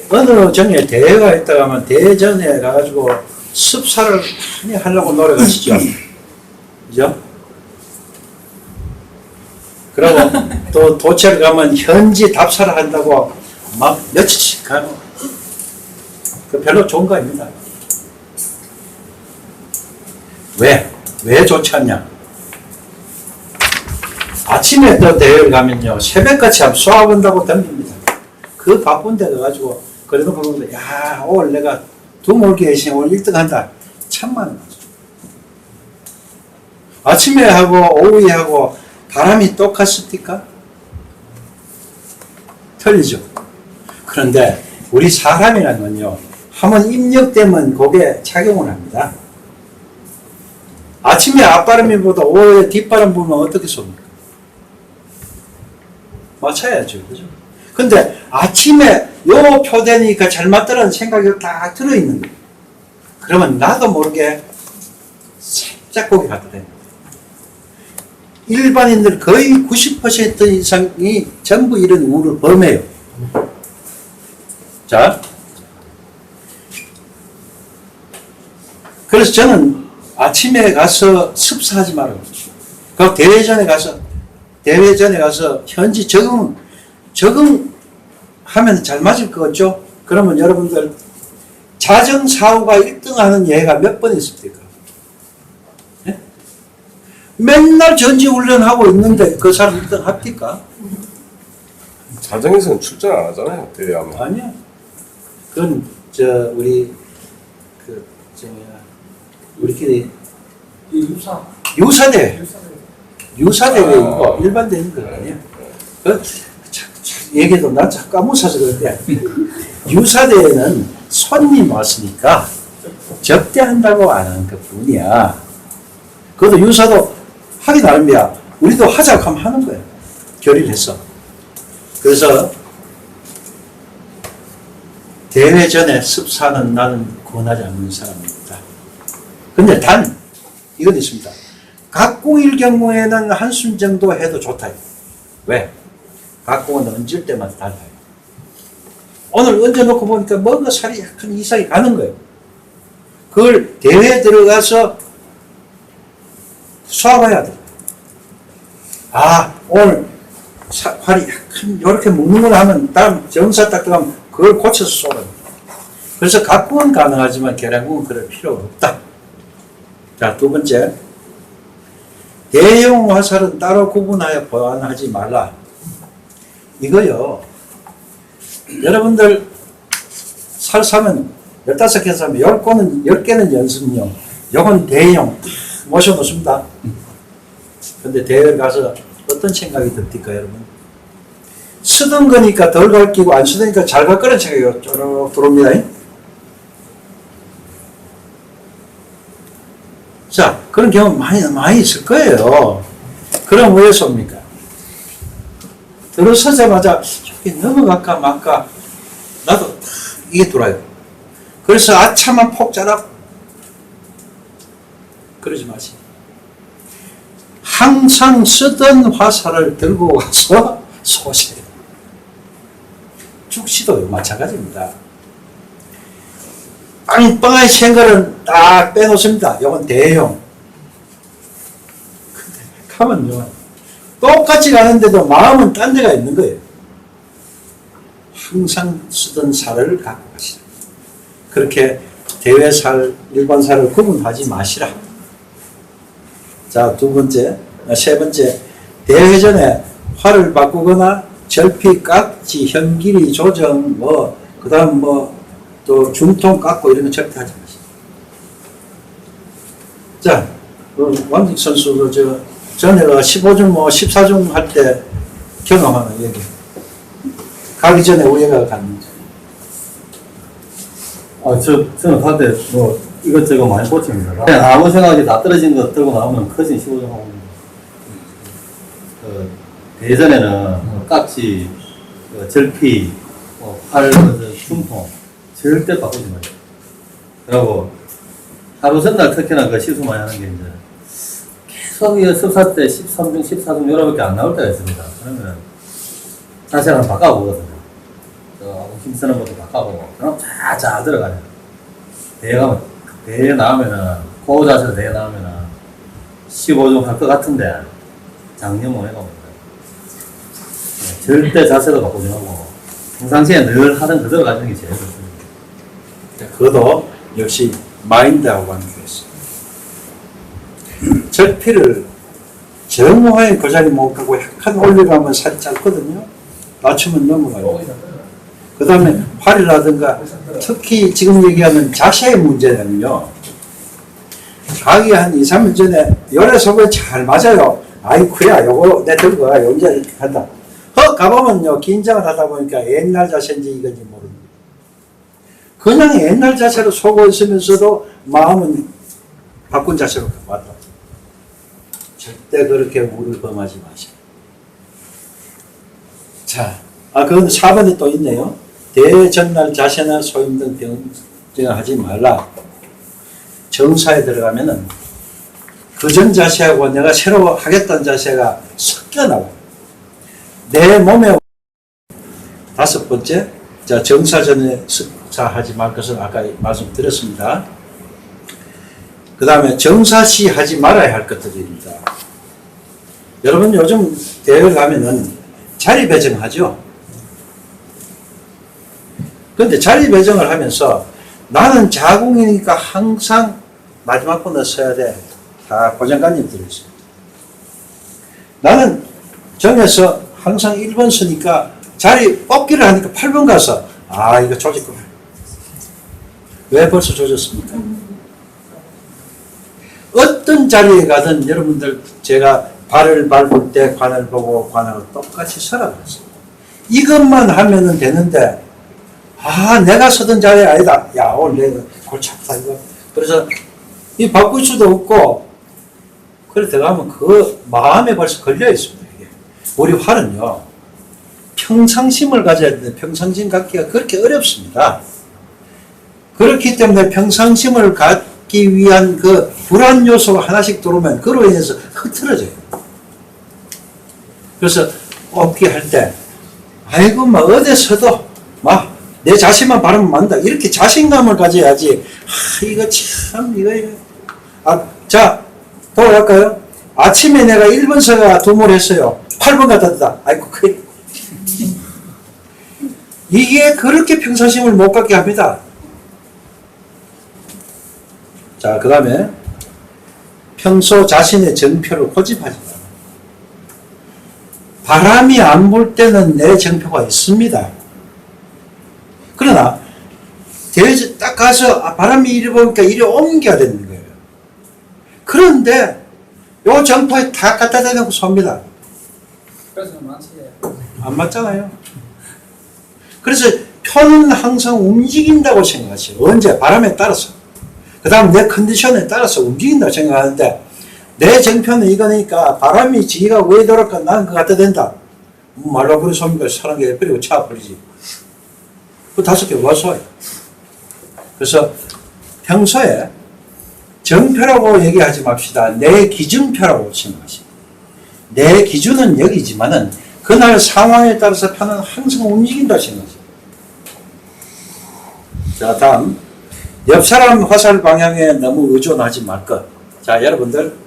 어느 전에 대회가 있다가 하면 대전에 가가지고 습사를 많이 하려고 노력하시죠. 그죠? 그러고 또 도체를 가면 현지 답사를 한다고 막 며칠씩 가고 그 별로 좋은 거 아닙니다. 왜 좋지 않냐? 아침에 또 대회를 가면요 새벽같이 한번 쏘아본다고 덤빕니다. 그 바쁜 데 가가지고 그래도 보는데 야 오늘 내가 두몰기 회식 오늘 1등 한다. 참만 아침에 하고 오후에 하고 바람이 똑같습니까? 틀리죠. 그런데 우리 사람이라는 건요 한번 입력되면 그게 작용을 합니다. 아침에 앞바람이 보다 오후에 뒷바람 불면 어떻게 쏩니까? 맞춰야죠. 그죠? 근데 아침에 요 표되니까 잘 맞더라는 생각이 딱 들어있는 거예요. 그러면 나도 모르게 살짝 고개 갖다 댑니다. 일반인들 거의 90% 이상이 전부 이런 우를 범해요. 자, 그래서 저는 아침에 가서 습사하지 말아요. 그 대회 전에 가서 현지 적응하면 잘 맞을 것 같죠? 그러면 여러분들 자정사후가 1등 하는 예가 몇 번 있습니까? 네? 맨날 전지훈련하고 있는데 그 사람 1등 합니까? 자정에서는 출전 안 하잖아요. 대회하면. 아니야. 그건 우리 우리끼리 유사대회이고 일반 대회인 거 아니야. 얘기도 나 자꾸 까무사서 그런데 유사대회는 손님 왔으니까 접대한다고 안 하는 것 뿐이야. 그것도 유사도 하기 나름이야. 우리도 하자고 하면 하는 거야. 결의를 했어. 그래서 대회 전에 습사는 나는 권하지 않는 사람입니다. 근데 단 이건 있습니다. 각공일 경우에는 한숨 정도 해도 좋다. 왜? 각공은 얹을 때마다 달라요. 오늘 얹어놓고 보니까 뭔가 살이 약간 이상이 가는 거예요. 그걸 대회에 들어가서 쏴봐야 돼. 오늘 활이 약간 이렇게 묵는 걸 하면 다음 정사 딱 들어가면 그걸 고쳐서 쏘라. 그래서 각국은 가능하지만 계량국은 그럴 필요가 없다. 자, 두 번째. 대형 화살은 따로 구분하여 보관하지 말라. 이거요. 여러분들 살 사면 15개 사면 10개는 연습용. 요건 대형. 모셔놓습니다. 근데 대회 가서 어떤 생각이 듭니까, 여러분? 쓰던 거니까 덜 갈기고 안 쓰니까 잘 갈 거라는 생각이 쪼르륵 들어옵니다. 자, 그런 경우 많이 있을 거예요. 그럼 왜 쏩니까? 들어서자마자 저기 넘어갈까 말까 나도 이게 돌아요. 그래서 아차만 폭 자라 그러지 마세요. 항상 쓰던 화살을 들고 와서 쏘세요. 죽시도 마찬가지입니다. 빵빵하게 생각은 딱 빼놓습니다. 이건 대형. 가면요. 똑같이 가는데도 마음은 딴 데가 있는 거예요. 항상 쓰던 살을 갖고 가시라. 그렇게 대회살, 일반살을 구분하지 마시라. 자, 세 번째. 대회 전에 활을 바꾸거나 절피, 깍지, 현길이 조정, 그 다음 또 중통 깎고 이런 거 절대 하지 마시고. 자, 왕직 선수도 전에가 15중, 14중 할 때 경험하는 얘기. 가기 전에 우리가 갔는지. 저는 갈 때 이것저것 많이 고칩니다. 그냥 아무 생각이 다 떨어진 거 들고 나오면 커진 15중 하고. 예전에는 깍지, 절피, 팔, 중통 절대 바꾸지 마요. 그리고 하루 전날 특히나 그 실수 많이 하는 게 이제 계속 습사 때 13중, 14중 요렇게 안 나올 때가 있습니다. 그러면 자세를 한번 바꿔보거든요. 힘쓰는 것도 바꿔보고 그럼 잘 들어가요. 대회 나오면은 그 자세로 대회 나오면은 15중 할 것 같은데 작년 못 해가고 절대 자세도 바꾸지 말고 평상시에 늘 하던 그대로 가는 게 제일 좋습니다. 그것도 역시 마인드하고 관계가 있어요. 절피를 정확하게 그 자리 못 가고 약간 올려가면 살이 짧거든요. 맞추면 넘어가요. 그 다음에 팔이라든가 특히 지금 얘기하는 자세의 문제는요. 가기 한 2, 3일 전에 열에 속에 잘 맞아요. 아이쿠야 요거 내 들고 가 언제 이렇게 한다. 가보면요 긴장을 하다 보니까 옛날 자세인지 이건지 모릅니다. 그냥 옛날 자세로 속어 있으면서도 마음은 바꾼 자세로 왔다. 절대 그렇게 우를 범하지 마시고. 자, 그건 4번에 또 있네요. 대회 전날 자세나 소임 등 병정을 하지 말라. 정사에 들어가면은 그전 자세하고 내가 새로 하겠다는 자세가 섞여 나와요. 내 몸에 5번째, 자, 정사 전에 하지 말 것은 아까 말씀드렸습니다. 그 다음에 정사시 하지 말아야 할 것들입니다. 여러분 요즘 대회를 가면은 자리 배정하죠. 그런데 자리 배정을 하면서 나는 자궁이니까 항상 마지막 번호 써야 돼. 다 고정관념 들어있어요. 나는 정해서 항상 1번 쓰니까 자리 뽑기를 하니까 8번 가서 이거 조졌구나. 왜 벌써 조졌습니까? 어떤 자리에 가든 여러분들 제가 발을 밟을 때 관을 보고 관하고 똑같이 서라고 했어요. 이것만 하면은 되는데 내가 서던 자리 아니다. 야 오늘 내가 골치 아프다 이거. 그래서 이 바꿀 수도 없고 그래 들어가면 그 마음에 벌써 걸려 있습니다. 이게. 우리 활은요 평상심을 가져야 되는데 평상심 갖기가 그렇게 어렵습니다. 그렇기 때문에 평상심을 갖기 위한 그 불안 요소가 하나씩 들어오면 그로 인해서 흐트러져요. 그래서 뽑기 할 때 아이고 어디 서도 내 자신만 바르면 만다 이렇게 자신감을 가져야지. 이거 참 이거 자 돌아갈까요? 아침에 내가 1번 서가 두몰 했어요. 8번 갖다 뒀다. 아이고 그래. 이게 그렇게 평상심을 못 갖게 합니다. 자, 그 다음에 평소 자신의 정표를 고집하지 마라. 바람이 안 불 때는 내 정표가 있습니다. 그러나 딱 가서 바람이 이리 보니까 이리 옮겨야 되는 거예요. 그런데 요 정포에 다 갖다 대놓고 섭니다. 그래서 많지. 안 맞잖아요. 그래서 표는 항상 움직인다고 생각하세요. 언제? 바람에 따라서. 그 다음 내 컨디션에 따라서 움직인다고 생각하는데 내 정표는 이거니까 바람이 지가 왜 돌아가 나는 그거 갖다 댄다. 말로 그리 섭니까? 사는 게 버리고 차 버리지. 그 5개 와서요. 그래서 평소에 정표라고 얘기하지 맙시다. 내 기준표라고 생각하십니다. 내 기준은 여기지만은 그날 상황에 따라서 표는 항상 움직인다 생각하십니다. 자, 다음 옆 사람 화살 방향에 너무 의존하지 말 것. 자, 여러분들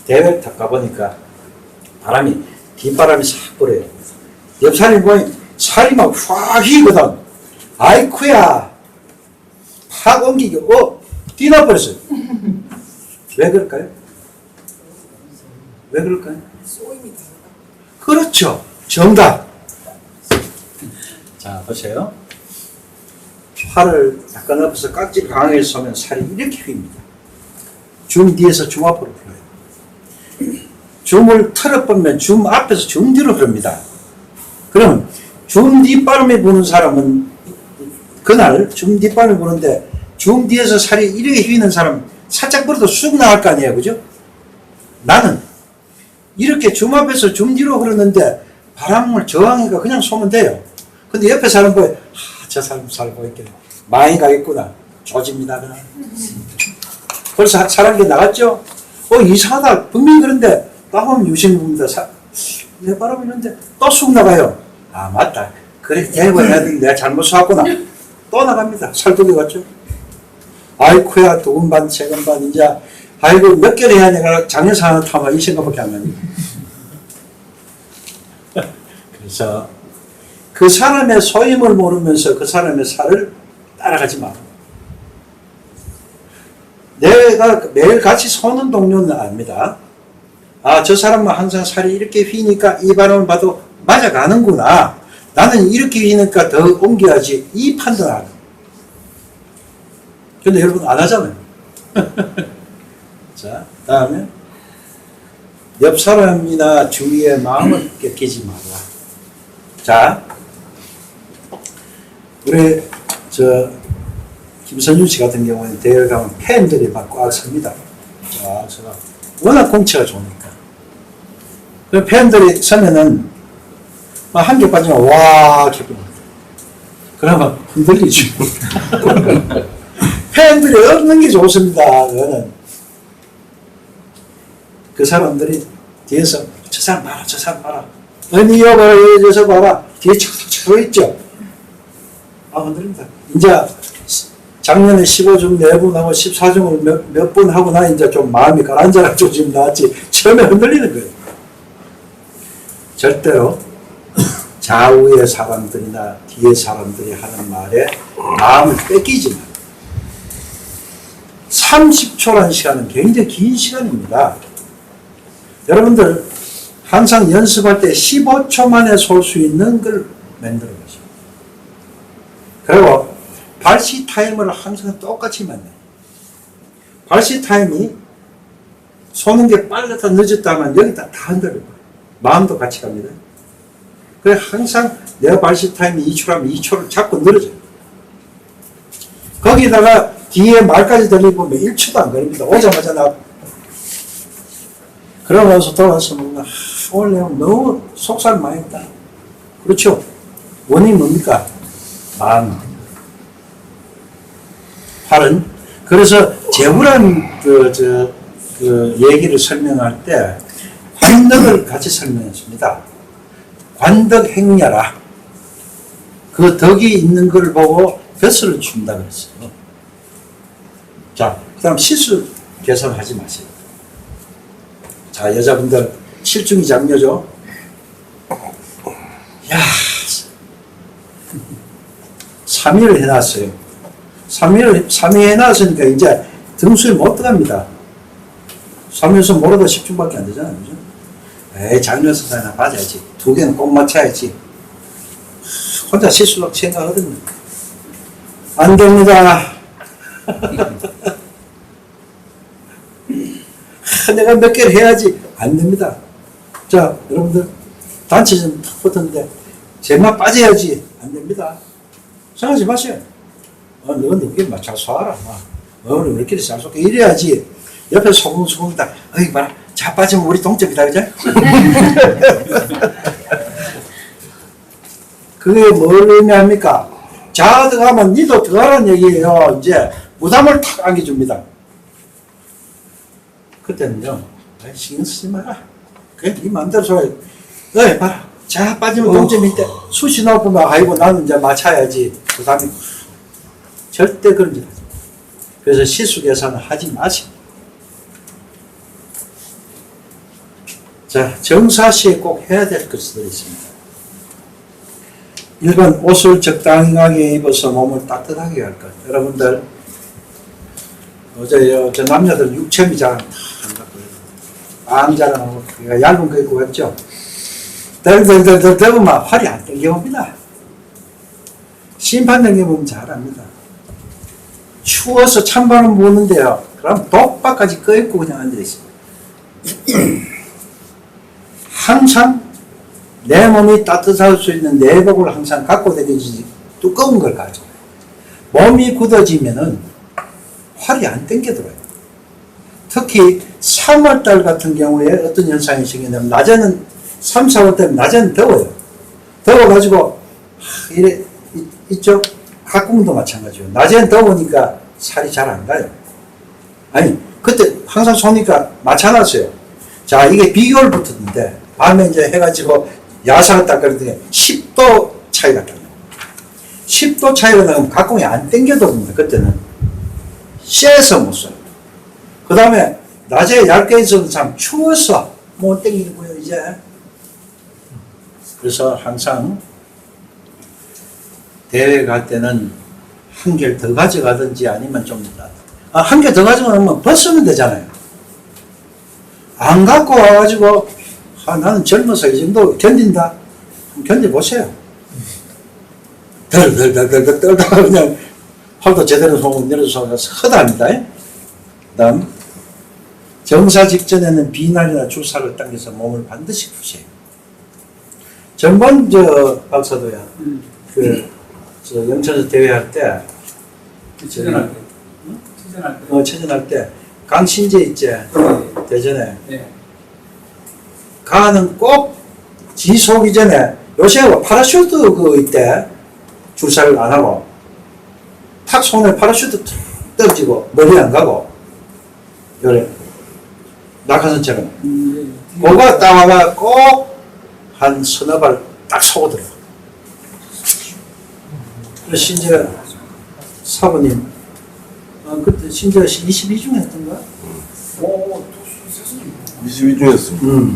대회 탁 가보니까 바람이 뒷바람이 싹 불어요. 옆 사람이 보니 살이 막 확 휘거든. 아이쿠야 확 옮기고 뛰어버렸어요. 왜 그럴까요? 왜 그럴까요? 그렇죠. 정답. 자, 보세요. 팔을 약간 엎어서 깍지를 강하게 쏘면 살이 이렇게 휩니다. 줌 뒤에서 줌 앞으로 흘러요. 줌을 틀어보면 줌 앞에서 줌 뒤로 흐릅니다. 그러면 줌 뒷바람이 부는 사람은 그날 줌 뒷바람이 부는데 줌 뒤에서 살이 이렇게 휘는 사람 살짝 불어도 쑥 나갈 거 아니에요. 그죠? 나는 이렇게 줌 앞에서 줌 뒤로 흐르는데 바람을 저항해가 그냥 쏘면 돼요. 근데 옆에 사람 보여. 저 사람 살 보이겠네. 많이 가겠구나. 조집니다. 그래서 사람이 나갔죠? 이상하다. 분명히 그런데 나가면 유심입니다. 내 바람 이런데 또 쑥 나가요. 아, 맞다. 그래, 내가 잘못 쏘았구나. 또 나갑니다. 살뚝이 갔죠? 아이쿠야, 2금 반, 3금 반, 이제, 아이고, 몇 개를 해야 내가 장려사 하나 타면 이 생각밖에 안 납니다. 그래서 그 사람의 소임을 모르면서 그 사람의 살을 따라가지 마. 내가 매일 같이 서는 동료는 압니다. 아, 저 사람은 항상 살이 이렇게 휘니까 이 바람을 봐도 맞아가는구나. 나는 이렇게 휘니까 더 옮겨야지. 이 판단을 하는. 근데 여러분 안 하잖아요. 자, 다음에 옆 사람이나 주위의 마음을 뺏기지 마라. 자, 우리 김선준 씨 같은 경우는 대회를 가면 팬들이 막 꽉 섭니다. 자, 제가 워낙 공치가 좋으니까. 그 팬들이 서면은 한 개 빠지면 와 기쁩니다. 그러면 흔들리죠. 팬들이 없는 게 좋습니다. 그거는 그 사람들이 뒤에서 저 사람 봐라, 저 사람 봐라. 아니 여봐라, 저 봐라. 뒤에 쳐 있죠. 아, 흔들립니다. 이제 작년에 15중 4분하고 14중을 몇 분 하고 나 이제 좀 마음이 가라앉아가지고 지금 나왔지. 처음에 흔들리는 거예요. 절대로 좌우의 사람들이나 뒤에 사람들이 하는 말에 마음을 뺏기지 마. 30초라는 시간은 굉장히 긴 시간입니다. 여러분들 항상 연습할 때 15초 만에 쏠 수 있는 걸 만들어 보세요. 그리고 발시 타임을 항상 똑같이 만나요. 발시 타임이 쏘는 게 빨랐다 늦었다 하면 여기다 다 흔들어요. 마음도 같이 갑니다. 그래 항상 내 발시 타임이 2초라면 2초를 자꾸 늘어져요. 거기다가 뒤에 말까지 들리고 1초도 안 걸립니다. 오자마자 나 그러고 나서 돌아와서 오늘 내가 너무 속살 많이 했다. 그렇죠? 원인이 뭡니까? 마음. 팔은 그래서 재물한 그 얘기를 설명할 때 관덕을 같이 설명했습니다. 관덕행야라. 그 덕이 있는 걸 보고 벼슬을 준다 그랬어요. 자, 그 다음 실수 계산하지 마세요. 자, 여자분들 실중이 장려죠. 야, 3위를 해놨어요. 3위 해놨으니까 이제 등수에 못 들어갑니다. 3연속 모르다 10중밖에 안 되잖아요. 그죠? 에이, 장려서 하나 맞아야지. 2개는 꼭 맞춰야지. 혼자 실수라고 생각하거든요. 안 됩니다. 내가 몇 개를 해야지. 안 됩니다. 자, 여러분들, 단체전 탁 붙었는데, 제맛 빠져야지. 안 됩니다. 생각하지 마세요. 너는 너게 잘 쏴라. 너는 우리끼리 잘 쏘게 이래야지. 옆에 소금소금 다, 어이, 봐라. 자 빠지면 우리 동점이다, 그죠? 그게 뭘 의미합니까? 자 들어가면 니도 들어가라는 얘기예요. 이제 부담을 탁 안겨줍니다. 그때는요, 신경 쓰지 마라. 그래, 네 맘대로 쏘아요. 어이, 봐라. 자 빠지면 동점인데, 숱이 높으면, 아이고, 나는 이제 맞춰야지. 부담이. 절대 그런 짓 하지 마. 그래서 실수 계산을 하지 마세요. 자, 정사시에 꼭 해야 될 것들이 있습니다. 1번, 옷을 적당하게 입어서 몸을 따뜻하게 할 것. 여러분들, 어제 저 남자들 육체미 잘 안 갖고요. 안 자랑하고, 얇은 거 입고 갔죠? 덜덜덜덜 더우면 활이 안 땡겨옵니다. 심판 땡겨보면 잘합니다. 추워서 찬바람 부는데요. 그럼 독박까지 껴입고 그냥 앉아있습니다. 항상 내 몸이 따뜻할 수 있는 내복을 항상 갖고 다니지 두꺼운 걸 가져요. 몸이 굳어지면은 활이 안 땡겨들어요. 특히 3월달 같은 경우에 어떤 현상이 생기냐면 낮에는 3, 4월달 낮에는 더워요. 더워가지고 이래 이쪽 가꿈도 마찬가지예요. 낮에는 더우니까 살이 잘 안 가요. 아니 그때 항상 쏘니까 맞춰놨어요. 자 이게 비교를 붙었는데 밤에 이제 해가지고 야상을 딱 그랬더니 10도 차이가 나요. 10도 차이가 나면 가공이 안 땡겨도입니다. 그때는 쎄서 못 써요. 그 다음에 낮에 얇게 있어도 참 추워서 못 땡기고요 이제. 그래서 항상 대회 갈 때는 한 개를 더 가져가든지 아니면 좀 한 개 더 가져가면 벗으면 되잖아요. 안 갖고 와가지고 나는 젊어서 이 정도 견딘다. 견뎌보세요. 덜덜덜덜 떨다가 그냥 팔도 제대로 손을 내려서 허다합니다. 그 다음 정사 직전에는 비날이나 주사를 당겨서 몸을 반드시 푸세요. 전번 박사도야 저 영천에서 대회할 때 체전할 때. 체전할 때. 체전할 때 강신재 있지 대전에 네. 가는 꼭 지속이 전에 요새 파라슈트 그 있대 주사를 안 하고 탁 손에 파라슈트 탁 떨어지고 머리 안 가고 요래 낙하산처럼 그거 따와가 꼭 한 서너 발 딱 쏘고 들어. 그래서 신재 사부님 그때 신재가 22중 했던가? 오, 22중이었습니다.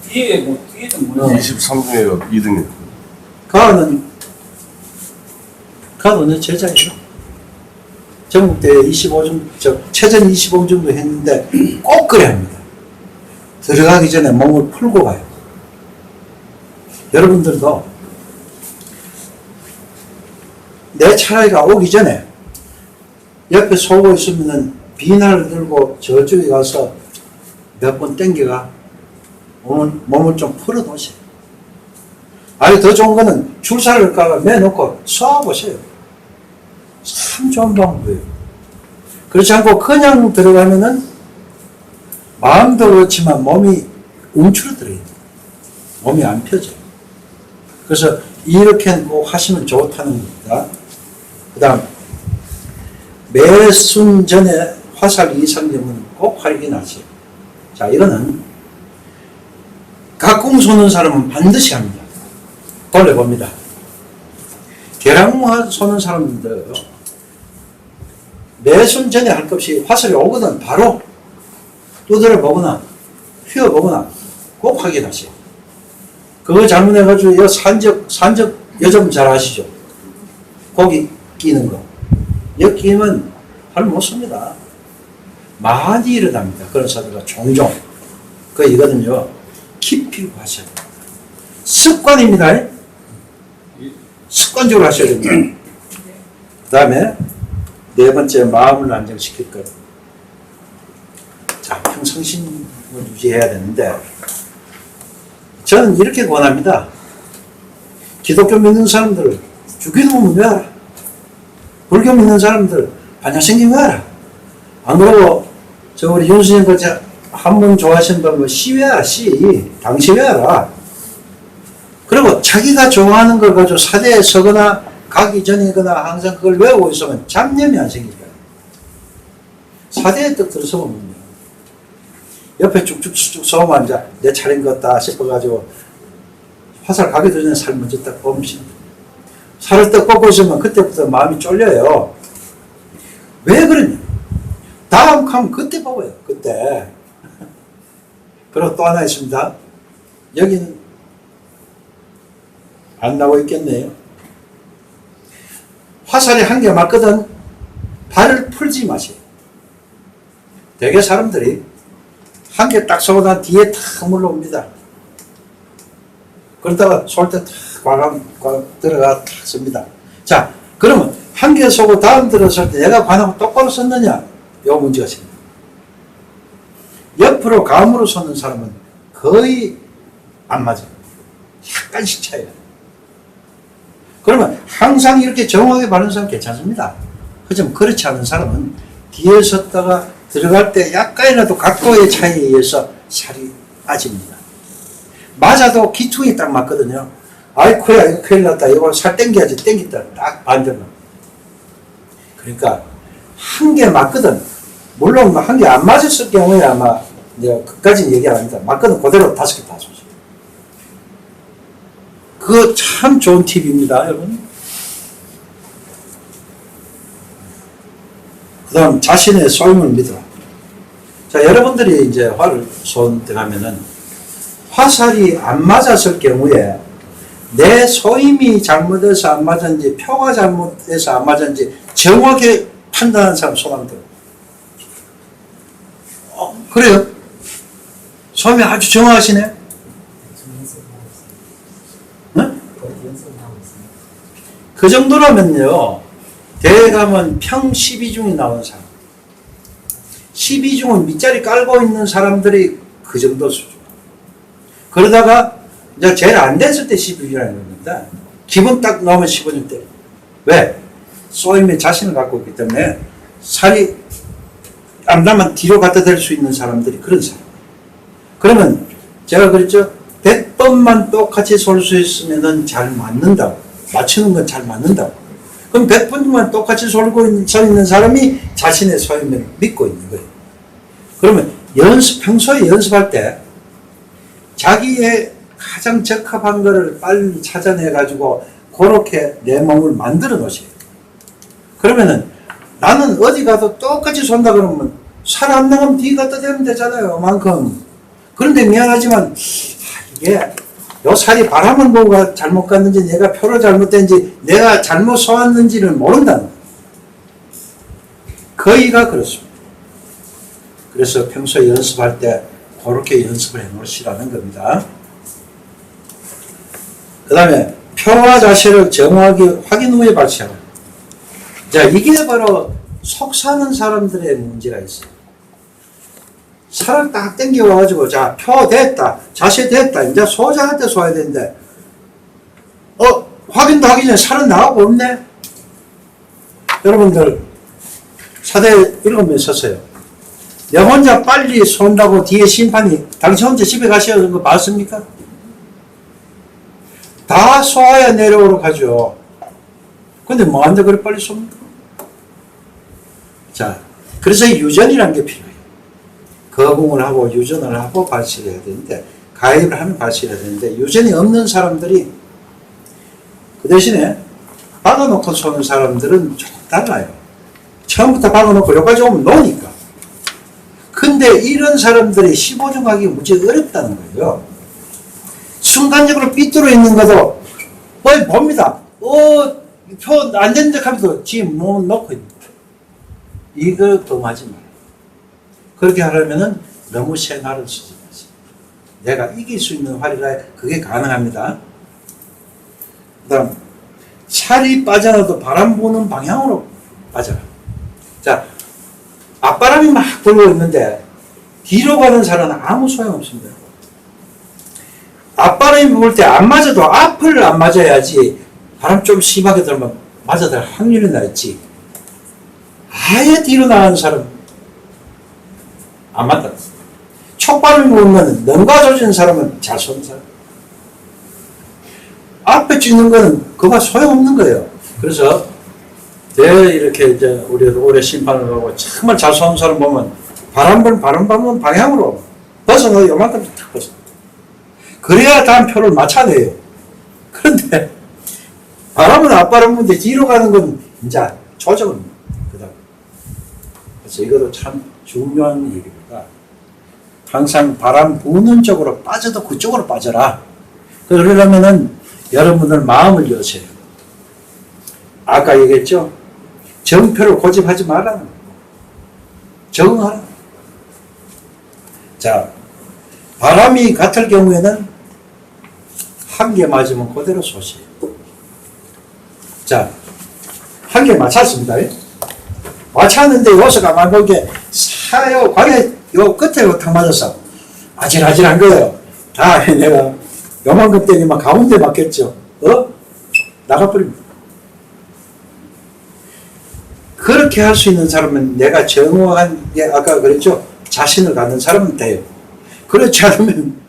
뒤에 뭐, 뒤에는 뭐야? 23중에 2등이요. 가은은 내 제자예요. 전국대회 25중, 체전 25중도 했는데 꼭 그래야 합니다. 들어가기 전에 몸을 풀고 가요. 여러분들도 내 차례가 오기 전에 옆에 쏘고 있으면은 비날을 들고 저쪽에 가서 몇 번 땡겨가 몸을 좀 풀어놓으세요. 아니 더 좋은 거는 줄사를 매놓고 쏘아보세요. 참 좋은 방법이에요. 그렇지 않고 그냥 들어가면은 마음도 그렇지만 몸이 움츠러들어요. 몸이 안 펴져요. 그래서 이렇게 꼭 하시면 좋다는 겁니다. 그 다음 매순 전에 화살 이상점은 꼭 확인하세요. 자 이거는 각공 쏘는 사람은 반드시 합니다. 돌려봅니다. 계량화 쏘는 사람들 매순 전에 할 것 없이 화살이 오거든 바로 두드려 보거나 휘어 보거나 꼭 확인하세요. 그거 잘못해가지고 산적 여점 잘 아시죠? 고기 끼는 거. 여기 끼면 발 못 씁니다. 많이 일어납니다. 그런 사례가 종종. 이거는요, 깊이 하셔야 돼요. 습관입니다. 습관적으로 하셔야 됩니다. 그 다음에 네 번째, 마음을 안정시킬 것. 자, 평상심을 유지해야 되는데, 저는 이렇게 권합니다. 기독교 믿는 사람들, 주기도문 외워라. 불교 믿는 사람들, 반야성경 외워라. 안 그러고, 우리 윤수님 한번 좋아하시는 분, 시 외워라, 시. 당시 외워라. 그리고 자기가 좋아하는 걸 가지고 사대에 서거나 가기 전이거나 항상 그걸 외우고 있으면 잡념이 안 생길 거예요. 사대에 딱 들어서면 옆에 쭉쭉쭉 서면 이제 내 차례인 것 같다 싶어가지고 화살 가기도 전에 살 먼저 딱 봅니다. 살을 딱 뻗고 있으면 그때부터 마음이 쫄려요. 왜 그러냐? 다음 칸 그때 뽑아요. 그때. 그리고 또 하나 있습니다. 여기는 안 나오고 있겠네요. 화살이 한 개 맞거든 발을 풀지 마세요. 대개 사람들이 한 개 딱 쏘고 난 뒤에 탁 물러옵니다. 그러다가 쏠 때 탁 과감 들어가 탁 씁니다. 자, 그러면 한 개 쏘고 다음 들어설 때 내가 관하고 똑바로 썼느냐? 요 문제가 생깁니다. 옆으로 감으로 쏘는 사람은 거의 안 맞아요. 약간씩 차이가. 그러면 항상 이렇게 정확하게 바르는 사람은 괜찮습니다. 하지만 그렇지 않은 사람은 뒤에 섰다가 들어갈 때 약간이라도 각도의 차이에 의해서 살이 빠집니다. 맞아도 기퉁이 딱 맞거든요. 아이쿠야 이거 큰일 났다. 이거 살 땡겨야지. 땡겼다. 딱 반대로. 그러니까 한 개 맞거든. 물론 한 개 안 맞았을 경우에 아마 내가 그까지는 얘기 안 합니다. 맞거든 그대로 5개 다 쏘세요. 그거 참 좋은 팁입니다, 여러분. 그 다음, 자신의 소임을 믿어라. 자, 여러분들이 이제 활을 쏜다면은 화살이 안 맞았을 경우에 내 소임이 잘못해서 안 맞았는지, 표가 잘못해서 안 맞았는지 정확히 판단하는 사람 손안 들어. 그래요? 소임이 아주 정확하시네? 그 정도라면요, 대회 가면 평 12중이 나오는 사람. 12중은 밑자리 깔고 있는 사람들이 그 정도 수준. 그러다가, 이제 제일 안 됐을 때 12중이라는 겁니다. 기분 딱 나오면 15중 때. 왜? 쏘임에 자신을 갖고 있기 때문에 살이 안 나면 뒤로 갖다 댈 수 있는 사람들이 그런 사람. 그러면 제가 그랬죠? 100번만 똑같이 쏠 수 있으면 잘 맞는다고. 맞추는 건 잘 맞는다고. 그럼 100번만 똑같이 쏠고 있는 사람이 자신의 소임을 믿고 있는 거예요. 그러면 평소에 연습할 때 자기의 가장 적합한 거를 빨리 찾아내가지고 그렇게 내 몸을 만들어 놓으세요. 그러면은 나는 어디 가도 똑같이 쏜다 그러면 살 안 나가면 뒤 갖다 대면 되잖아요. 만큼. 그런데 미안하지만 이게 요 살이 바람을 보고 잘못 갔는지 내가 표를 잘못된지 내가 잘못 쏘았는지를 모른다는 거예요. 거의가 그렇습니다. 그래서 평소에 연습할 때 그렇게 연습을 해 놓으시라는 겁니다. 그 다음에 표와 자세를 정확하게 확인 후에 발치하라. 자, 이게 바로 속 사는 사람들의 문제가 있어요. 살을 딱 당겨와가지고, 자, 표 됐다, 자세 됐다, 이제 소자할 때 쏘아야 되는데, 확인도 하기 전에 살은 나가고 없네? 여러분들, 사대 7명 섰어요. 내 혼자 빨리 쏜다고 뒤에 심판이, 당신 혼자 집에 가셔야 거 봤습니까? 다 쏘아야 내려오러 가죠. 근데 뭐한데 그렇게 빨리 쏩니까? 자, 그래서 유전이라는 게 필요해요. 거궁을 하고 유전을 하고 발치를 해야 되는데, 가입을 하면 발치를 해야 되는데, 유전이 없는 사람들이 그 대신에 박아놓고 쏘는 사람들은 좀 달라요. 처음부터 박아놓고 여기까지 오면 노니까. 근데 이런 사람들이 15중 하기 무지 어렵다는 거예요. 순간적으로 삐뚤어 있는 것도 봅니다. 표 안 된 척 하면서 지금 몸 놓고 있는 거예요. 이걸 범하지 마라. 그렇게 하려면은 너무 센 활을 쓰지 마세요. 내가 이길 수 있는 활이라 그게 가능합니다. 그 다음, 살이 빠져나도 바람 부는 방향으로 빠져라. 자, 앞바람이 막 불고 있는데 뒤로 가는 살은 아무 소용없습니다. 앞바람이 불 때 안 맞아도 앞을 안 맞아야지 바람 좀 심하게 들면 맞아들 확률이 낮지. 아예 뒤로 나가는 사람 안 맞다. 촉발을 보면 넘가져진 사람은 잘 쏘는 사람. 앞에 찍는 거는 그거 소용없는 거예요. 그래서 이렇게 이제 우리도 오래 심판을 하고 정말 잘 쏘는 사람 보면 바람 불는 방향으로 벗어나고 요만큼 탁 벗어. 그래야 다음 표를 맞춰내요. 그런데 바람은 앞바람 부는데 뒤로 가는 건 이제 조정은 그다음. 그래서 이것도 참 중요한 얘기입니다. 항상 바람 부는 쪽으로 빠져도 그쪽으로 빠져라. 그러려면은 여러분들 마음을 여세요. 아까 얘기했죠? 정표를 고집하지 말라는 거예요. 적응하라. 자, 바람이 같을 경우에는 한 개 맞으면 그대로 쏘세요. 자, 한 개 맞췄습니다. 맞췄는데 여기서 가만 보게 사요 광에 요 끝에 탁 맞았어. 아질아질한 거예요. 다 내가 요만큼 때리면 가운데 맞겠죠. 나가버립니다. 그렇게 할 수 있는 사람은 내가 정확한 게 아까 그랬죠. 자신을 갖는 사람은 돼요. 그렇지 않으면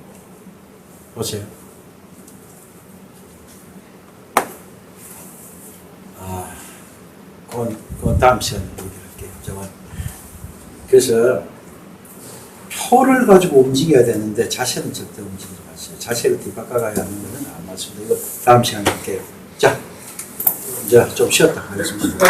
보세요. 그건 다음 시간에 얘기할게요. 그래서 표를 가지고 움직여야 되는데 자세는 절대 움직이지 마세요. 자세를 뒤바꿔가야 하는 것은 안 맞습니다. 이거 다음 시간에 할게요. 자, 이제 좀 쉬었다 하겠습니다.